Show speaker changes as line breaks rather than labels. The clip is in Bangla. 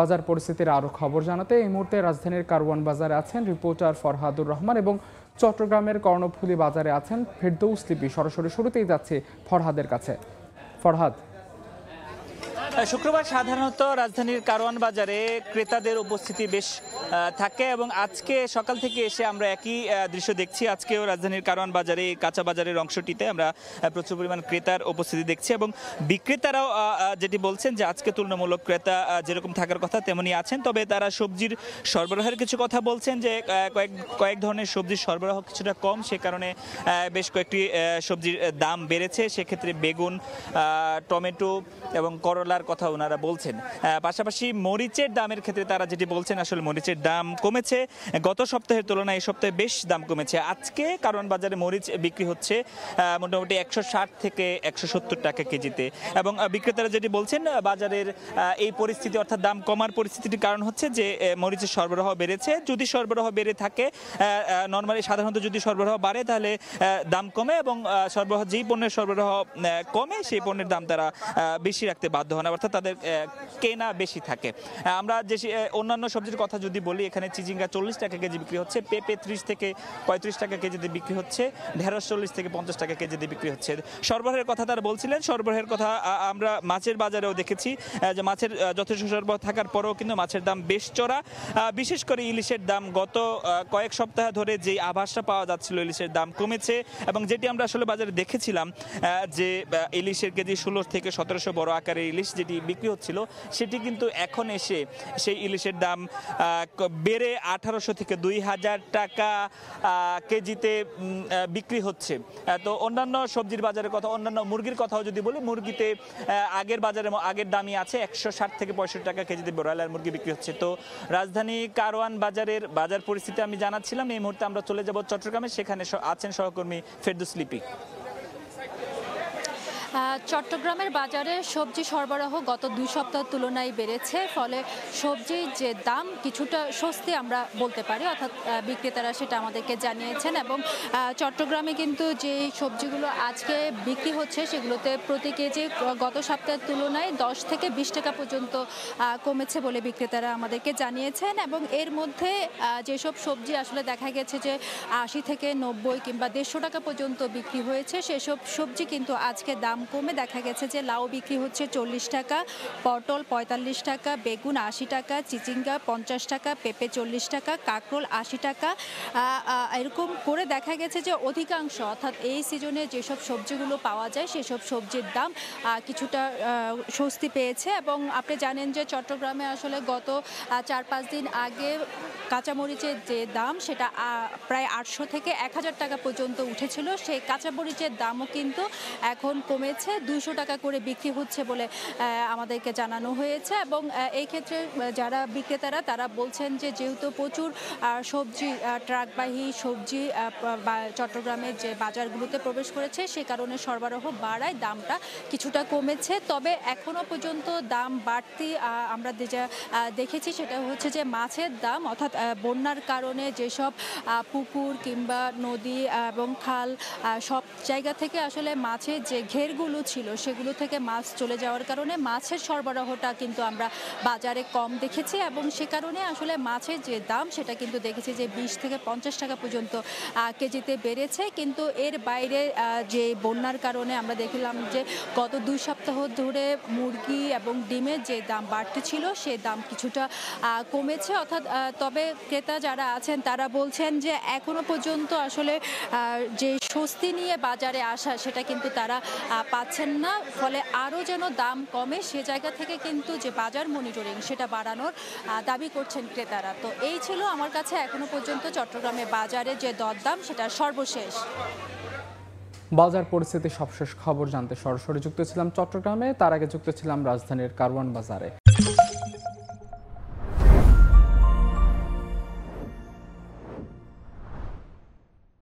বাজার পরিস্থিতির আরো খবর জানাতে এই মুহূর্তে রাজধানীর কারওয়ান বাজারে আছেন রিপোর্টার ফরহাদুর রহমান এবং চট্টগ্রামের কর্ণফুলী বাজারে আছেন ফেরদৌস লিপি। সরাসরি শুরুতেই যাচ্ছে ফরহাদের কাছে। ফরহাদ,
শুক্রবার সাধারণত রাজধানীর কারওয়ান বাজারে ক্রেতাদের উপস্থিতি বেশ থাকে এবং আজকে সকাল থেকে এসে আমরা একই দৃশ্য দেখছি। আজকেও রাজধানীর কারওয়ান বাজারে কাঁচা বাজারের অংশটিতে আমরা প্রচুর পরিমাণ ক্রেতার উপস্থিতি দেখছি এবং বিক্রেতারাও যেটি বলছেন যে আজকে তুলনামূলক ক্রেতা যেরকম থাকার কথা তেমনি আছেন, তবে তারা সবজির সরবরাহের কিছু কথা বলছেন যে কয়েক ধরনের সবজির সরবরাহ কিছুটা কম, সে কারণে বেশ কয়েকটি সবজির দাম বেড়েছে। সেক্ষেত্রে বেগুন, টমেটো এবং করলার কথা ওনারা বলছেন। পাশাপাশি মরিচের দামের ক্ষেত্রে তারা যেটি বলছেন, আসলে মরিচের দাম কমেছে গত সপ্তাহের তুলনায় এই সপ্তাহে বেশ দাম কমেছে। আজকে কারওয়ান বাজারে মরিচ বিক্রি হচ্ছে মোটামুটি 160 থেকে 170 টাকা কেজিতে এবং বিক্রেতারা যেটি বলছেন বাজারের এই পরিস্থিতি অর্থাৎ দাম কমার পরিস্থিতির কারণ হচ্ছে যে মরিচের সরবরাহ বেড়েছে। যদি সরবরাহ বেড়ে থাকে, নর্মালি সাধারণত যদি সরবরাহ বাড়ে তাহলে দাম কমে এবং সরবরাহ যেই পণ্যের সরবরাহ কমে সেই পণ্যের দাম তারা বেশি রাখতে বাধ্য হন, অর্থাৎ তাদের কেনা বেশি থাকে। আমরা যে অন্যান্য সবজির কথা যদি বলি, এখানে চিচিঙ্গা 40 টাকা কেজি বিক্রি হচ্ছে, পেঁপে 30 থেকে 35 টাকা কেজিতে বিক্রি হচ্ছে, ঢেঁড়স 40 থেকে 50 টাকা কেজিতে বিক্রি হচ্ছে। সরবরাহের কথা তারা বলছিলেন। সরবরাহের কথা আমরা মাছের বাজারেও দেখেছি যে মাছের যথেষ্ট সরবরাহ থাকার পরেও কিন্তু মাছের দাম বেশ চড়া। বিশেষ করে ইলিশের দাম গত কয়েক সপ্তাহ ধরে যেই আভাসটা পাওয়া যাচ্ছিল ইলিশের দাম কমেছে এবং যেটি আমরা আসলে বাজারে দেখেছিলাম যে ইলিশের কেজি 16 থেকে 1700 বড় আকারের ইলিশ যেটি বিক্রি হচ্ছিল, সেটি কিন্তু এখন এসে সেই ইলিশের দাম বেড়ে 1800 থেকে 2000 টাকা কেজিতে বিক্রি হচ্ছে। তো অন্যান্য সবজির বাজারের কথা, অন্যান্য মুরগির কথাও যদি বলি, মুরগিতে আগের দামই আছে 160 থেকে 65 টাকা কেজিতে ব্রয়লার মুরগি বিক্রি হচ্ছে। তো রাজধানী কারওয়ান বাজারের বাজার পরিস্থিতি আমি জানাচ্ছিলাম। এই মুহূর্তে আমরা চলে যাব চট্টগ্রামে, সেখানে আছেন সহকর্মী ফেরদৌস লিপি।
চট্টগ্রামের বাজারে সবজি সরবরাহ গত 2 সপ্তাহের তুলনায় বেড়েছে, ফলে সবজির যে দাম কিছুটা স্বস্তি আমরা বলতে পারি, অর্থাৎ বিক্রেতারা সেটা আমাদেরকে জানিয়েছেন। এবং চট্টগ্রামে কিন্তু যে সবজিগুলো আজকে বিক্রি হচ্ছে সেগুলোতে প্রতি কেজি গত সপ্তাহের তুলনায় 10 থেকে 20 টাকা পর্যন্ত কমেছে বলে বিক্রেতারা আমাদেরকে জানিয়েছেন। এবং এর মধ্যে যেসব সবজি আসলে দেখা গেছে যে 80 থেকে 90 কিংবা 150 টাকা পর্যন্ত বিক্রি হয়েছে, সেসব সবজি কিন্তু আজকে দাম কমে দেখা গেছে যে লাউ বিক্রি হচ্ছে 40 টাকা, পটল 45 টাকা, বেগুন 80 টাকা, চিচিঙ্গা 50 টাকা, পেঁপে 40 টাকা, কাঁকরোল 80 টাকা। এরকম করে দেখা গেছে যে অধিকাংশ, অর্থাৎ এই সিজনে যেসব সবজিগুলো পাওয়া যায় সেসব সবজির দাম কিছুটা স্বস্তি পেয়েছে। এবং আপনি জানেন যে চট্টগ্রামে আসলে গত 4-5 দিন আগে কাঁচামরিচের যে দাম সেটা প্রায় 800 থেকে 1000 টাকা পর্যন্ত উঠেছিল। সেই কাঁচামরিচের দামও কিন্তু এখন কমেছে, 200 টাকা করে বিক্রি হচ্ছে বলে আমাদেরকে জানানো হয়েছে। এবং এই ক্ষেত্রে যারা বিক্রেতারা তারা বলছেন যে যেহেতু প্রচুর সবজি ট্রাকবাহী সবজি চট্টগ্রামের যে বাজারগুলোতে প্রবেশ করেছে, সে কারণে সরবরাহ বাড়ায় দামটা কিছুটা কমেছে। তবে এখনো পর্যন্ত দাম বাড়তি আমরা যা দেখেছি সেটা হচ্ছে যে মাছের দাম, অর্থাৎ বন্যার কারণে যেসব পুকুর কিংবা নদী এবং খাল সব জায়গা থেকে আসলে মাছের যে ঘেরগুলো ছিল সেগুলো থেকে মাছ চলে যাওয়ার কারণে মাছের সরবরাহটা কিন্তু আমরা বাজারে কম দেখেছি এবং সে কারণে আসলে মাছের যে দাম সেটা কিন্তু দেখেছি যে 20 থেকে 50 টাকা পর্যন্ত কেজিতে বেড়েছে। কিন্তু এর বাইরে যে বন্যার কারণে আমরা দেখলাম যে গত 2 সপ্তাহ ধরে মুরগি এবং ডিমের যে দাম বাড়তি ছিল সে দাম কিছুটা কমেছে, অর্থাৎ তবে ক্রেতা যারা আছেন তারা বলছেন যে এখনো পর্যন্ত আসলে যে স্বস্তি নিয়ে বাজারে আসা সেটা কিন্তু তারা পাচ্ছেন না, ফলে আরও যেন দাম কমে সে জায়গা থেকে কিন্তু যে বাজার মনিটরিং সেটা বাড়ানোর দাবি করছেন ক্রেতারা। তো এই ছিল আমার কাছে এখনো পর্যন্ত চট্টগ্রামে বাজারে যে দরদাম সেটা সর্বশেষ।
বাজার পরিস্থিতি সবশেষ খবর জানতে সরাসরি যুক্ত ছিলাম চট্টগ্রামে, তার আগে যুক্ত ছিলাম রাজধানীর কারওয়ান বাজারে।